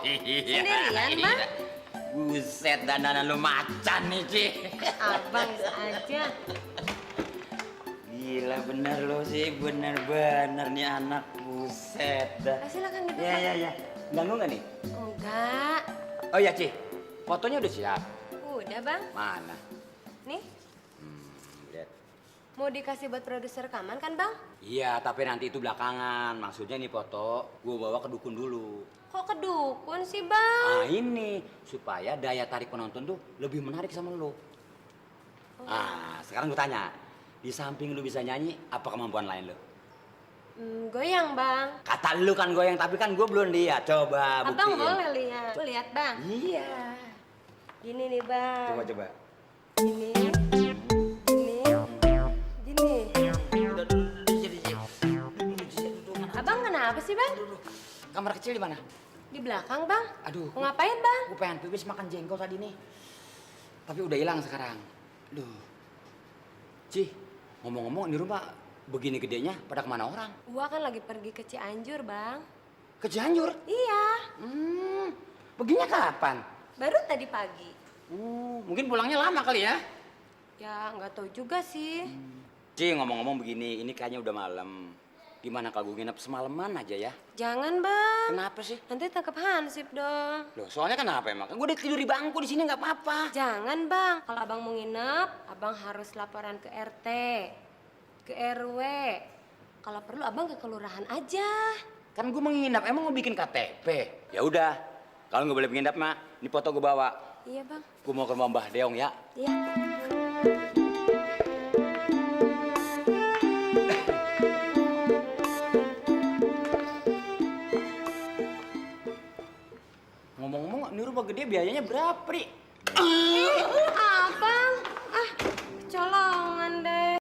Sendirian, Bang? Buset, dandanan lu macan nih, Ci. Abang aja. Gila bener lo sih, bener-bener nih anak. Buset dah. Silakan duduk. Ya. Ganggu nggak nih? Enggak. Oh iya, Ci. Fotonya udah siap. Udah, Bang. Mana? Nih, Lihat. mau dikasih buat produser rekaman kan, Bang? Iya, tapi nanti itu belakangan. Maksudnya nih foto, gue bawa ke dukun dulu. Kok ke dukun sih, Bang? Ah ini, supaya daya tarik penonton tuh lebih menarik sama lo. Ah, sekarang gue tanya. Di samping lu bisa nyanyi, apa kemampuan lain lo? Goyang, Bang. Kata lu kan goyang, tapi kan gue belum lihat. Coba buktiin. Abang boleh lihat. Lu lihat, Bang. Iya. Gini nih, Bang. Coba. Gini. Abang kenapa sih, Bang? Kamar kecil di mana? Di belakang, Bang. Aduh. Mau ngapain, Bang? Gue pengen pipis makan jengkol tadi nih. Tapi udah hilang sekarang. Duh. Ci, ngomong-ngomong di rumah begini gedenya pada kemana orang? Gua kan lagi pergi ke Cianjur, Bang. Ke Cianjur? Iya. Perginya kapan? Baru tadi pagi. Mungkin pulangnya lama kali ya? Ya, nggak tahu juga sih. Ci, ngomong-ngomong begini, ini kayaknya udah malam. Gimana kalau gue nginep semalaman aja ya? Jangan, Bang. Kenapa sih? Nanti tangkap hansip dong. Loh, soalnya kenapa emang? Gue udah tidur di bangku di sini nggak apa-apa. Jangan, Bang. Kalau Abang mau nginep, Abang harus laporan ke RT, ke RW. Kalau perlu Abang ke kelurahan aja. Kan gue mau nginep, emang mau bikin KTP? Ya udah, kalau nggak boleh nginep mah, ini foto gue bawa. Iya, Bang. Gue mau ke rumah Mbah Deong ya. Iya. Ngomong-ngomong, ini rumah gede biayanya berapa, Pri?